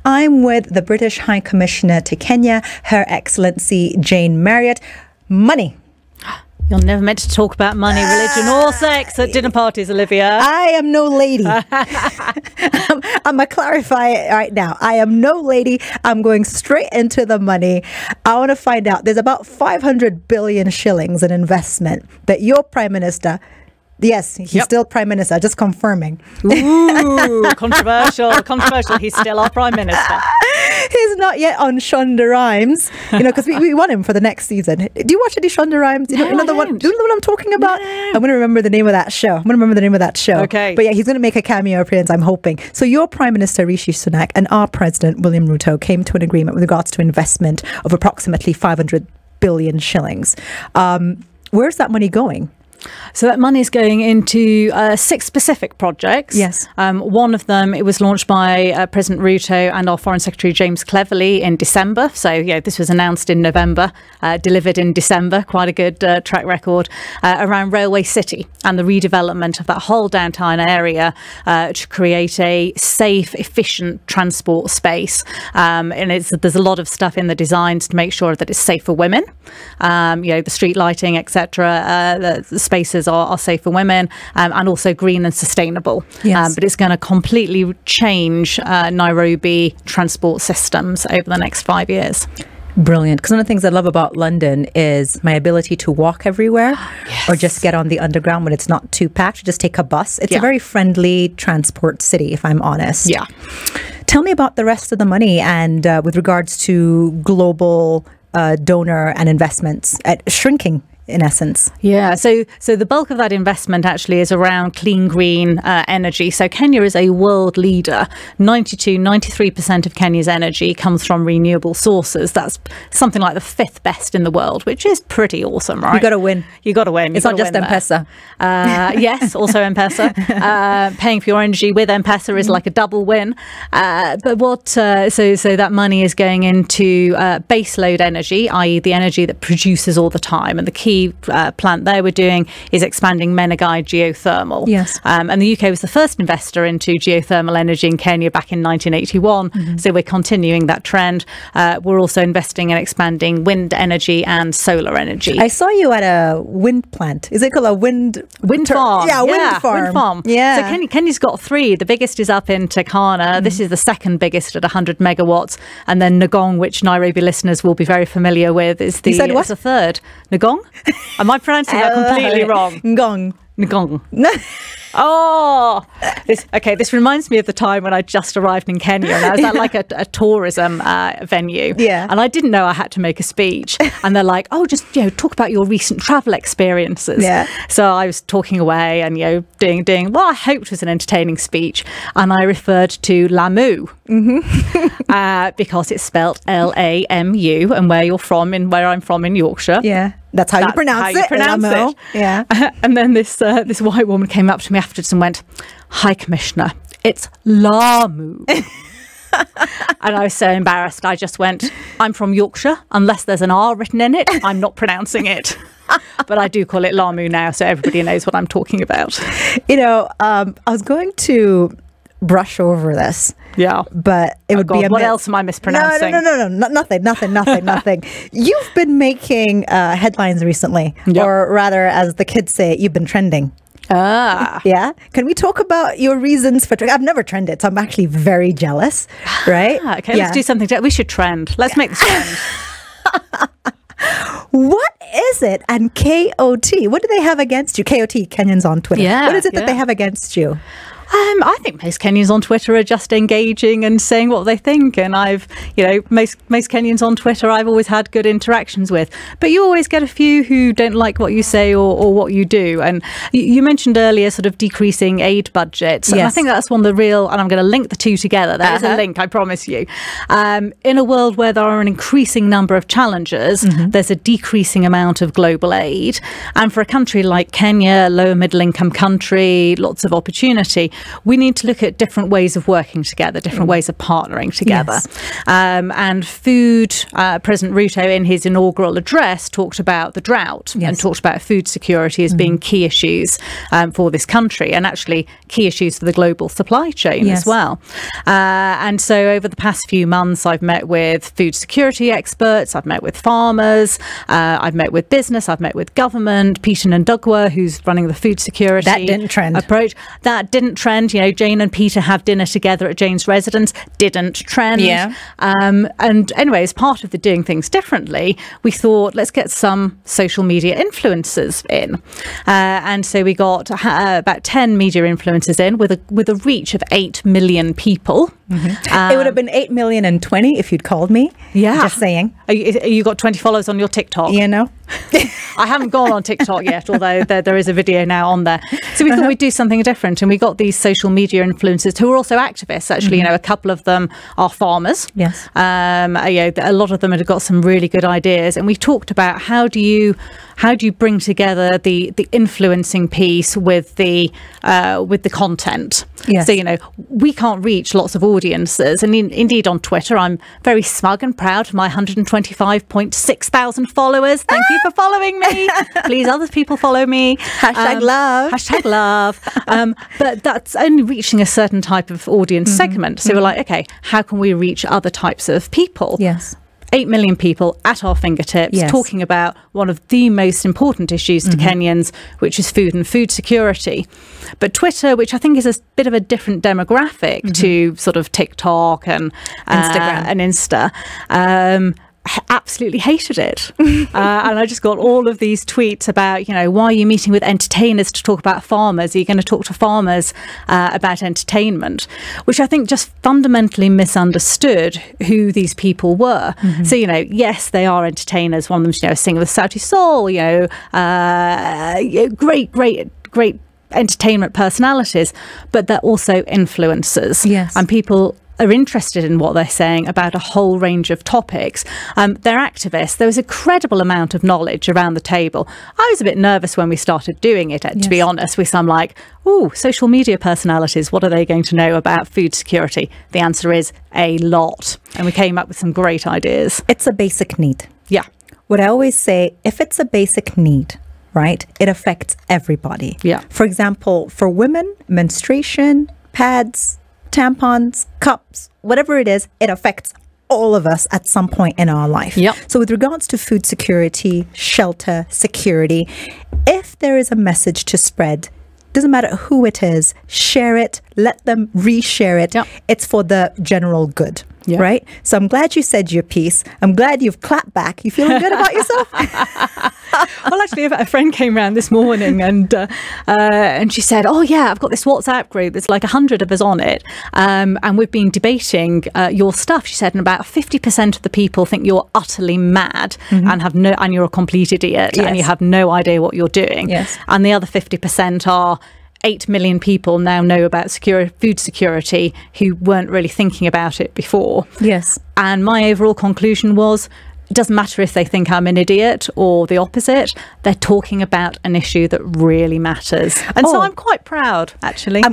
I'm with the British High Commissioner to Kenya, Her Excellency Jane Marriott. Money. You're never meant to talk about money, religion or sex at dinner parties, Olivia. I am no lady. I'm going to clarify it right now. I am no lady. I'm going straight into the money. I want to find out. There's about 500 billion shillings in investment that your Prime Minister... Yes, he's still Prime Minister, just confirming. Ooh, controversial. He's still our Prime Minister. He's not yet on Shonda Rhimes, because we want him for the next season. Do you watch any Shonda Rhimes? Do you know the one I'm talking about? No. I'm going to remember the name of that show. Okay. But yeah, he's going to make a cameo appearance, I'm hoping. So your Prime Minister, Rishi Sunak, and our President, William Ruto, came to an agreement with regards to investment of approximately 500 billion shillings. Where's that money going? So that money is going into 6 specific projects. Yes. One of them, it was launched by President Ruto and our Foreign Secretary James Cleverly in December. So this was announced in November, delivered in December. Quite a good track record around Railway City and the redevelopment of that whole downtown area to create a safe, efficient transport space. And there's a lot of stuff in the designs to make sure that it's safe for women. The street lighting, etc. The spaces are safe for women and also green and sustainable. Yes. But it's going to completely change Nairobi transport systems over the next 5 years. Brilliant. Because one of the things I love about London is my ability to walk everywhere or just get on the underground when it's not too packed. Just take a bus. It's a very friendly transport city, if I'm honest. Yeah. Tell me about the rest of the money and with regards to global donor and investments at shrinking. In essence. Yeah, so the bulk of that investment actually is around clean, green energy. So Kenya is a world leader. 93% of Kenya's energy comes from renewable sources. That's something like the 5th best in the world, which is pretty awesome, right? You got to win. It's not just M-Pesa. Yes, also M-Pesa. Paying for your energy with M-Pesa is like a double win. But what? So that money is going into baseload energy, i.e. the energy that produces all the time. And the key plant there we're doing is expanding Menengai geothermal. Yes. And the UK was the first investor into geothermal energy in Kenya back in 1981. So we're continuing that trend. We're also investing in expanding wind energy and solar energy. I saw you at a wind plant. Is it called a wind farm? Yeah, wind farm. Yeah. So Kenya's got 3. The biggest is up in Turkana. This is the second biggest at 100 megawatts. And then Ngong, which Nairobi listeners will be very familiar with, is the third. Ngong? Am I pronouncing that completely wrong? Ngong. Oh, this reminds me of the time when I just arrived in Kenya and I was at like a tourism venue. Yeah. And I didn't know I had to make a speech. And they're like, oh, just, talk about your recent travel experiences. Yeah. So I was talking away and, doing what I hoped was an entertaining speech. And I referred to Lamu because it's spelled L-A-M-U and where I'm from in Yorkshire. Yeah. That's how you pronounce it. Yeah. And then this white woman came up to me afterwards and went, "Hi, Commissioner, it's Lamu." And I was so embarrassed. I just went, "I'm from Yorkshire. Unless there's an R written in it, I'm not pronouncing it." But I do call it Lamu now, so everybody knows what I'm talking about. I was going to brush over this. Yeah. But it would be a what else am I mispronouncing? No. Nothing. You've been making headlines recently, or rather, as the kids say, you've been trending. Yeah. Can we talk about your reasons for trending? I've never trended, so I'm actually very jealous, right? Okay, let's do something. We should trend. Let's make this trend. What is it? And KOT, what do they have against you? KOT, Kenyans on Twitter. Yeah, what is it that they have against you? I think most Kenyans on Twitter are just engaging and saying what they think. And I've, most Kenyans on Twitter I've always had good interactions with. But you always get a few who don't like what you say or what you do. And you mentioned earlier sort of decreasing aid budgets. And I think that's one of the real, and I'm going to link the two together. There's a link, I promise you. In a world where there are an increasing number of challenges, there's a decreasing amount of global aid. And for a country like Kenya, lower middle income country, lots of opportunity, we need to look at different ways of working together, different ways of partnering together. And President Ruto, in his inaugural address, talked about the drought and talked about food security as being key issues for this country, and actually key issues for the global supply chain as well. And so over the past few months, I've met with food security experts, I've met with farmers, I've met with business, I've met with government. Peter Ndugwa, who's running the food security approach. That didn't trend. You know, Jane and Peter have dinner together at Jane's residence. Didn't trend. And anyway, as part of the doing things differently, we thought, let's get some social media influencers in. And so we got about 10 media influencers in with a reach of 8 million people. It would have been 8,020,000 if you'd called me. Just saying. You got 20 followers on your TikTok? You know? I haven't gone on TikTok yet, although there is a video now on there. So we thought we'd do something different, and we got these social media influencers who are also activists. Actually, you know, a couple of them are farmers. You know, a lot of them have got some really good ideas, and we talked about how do you bring together the influencing piece with the content. So, you know, we can't reach lots of audiences, and indeed on Twitter I'm very smug and proud of my 125.6 thousand followers. Thank you for following me. Please, other people follow me. #love. #love. But that's only reaching a certain type of audience segment. So we're like, okay, how can we reach other types of people? 8 million people at our fingertips, talking about one of the most important issues to Kenyans, which is food and food security. But Twitter, which I think is a bit of a different demographic to sort of TikTok and Instagram and Insta, absolutely hated it. And I just got all of these tweets about, you know, why are you meeting with entertainers to talk about farmers? Are you going to talk to farmers about entertainment? Which I think just fundamentally misunderstood who these people were. So, you know, yes, they are entertainers. One of them, you know, a singer with Sauti Sol, you know, great entertainment personalities, but they're also influencers. And people are interested in what they're saying about a whole range of topics. They're activists. There was a credible amount of knowledge around the table. I was a bit nervous when we started doing it, to be honest, with some like, oh, social media personalities, what are they going to know about food security? The answer is a lot. And we came up with some great ideas. It's a basic need. What I always say, if it's a basic need, right, it affects everybody. For example, for women, menstruation, pads, tampons, cups, whatever it is, it affects all of us at some point in our life. So with regards to food security, shelter, security, if there is a message to spread, doesn't matter who it is, share it, let them reshare it. It's for the general good. Right? So I'm glad you said your piece. I'm glad you've clapped back. You feeling good about yourself? Well, actually, a friend came around this morning and she said, oh, yeah, I've got this WhatsApp group. There's like 100 of us on it. And we've been debating your stuff. She said, and about 50% of the people think you're utterly mad and you're a complete idiot and you have no idea what you're doing. And the other 50% are 8 million people now know about food security who weren't really thinking about it before. And my overall conclusion was, it doesn't matter if they think I'm an idiot or the opposite. They're talking about an issue that really matters. And so I'm quite proud, actually.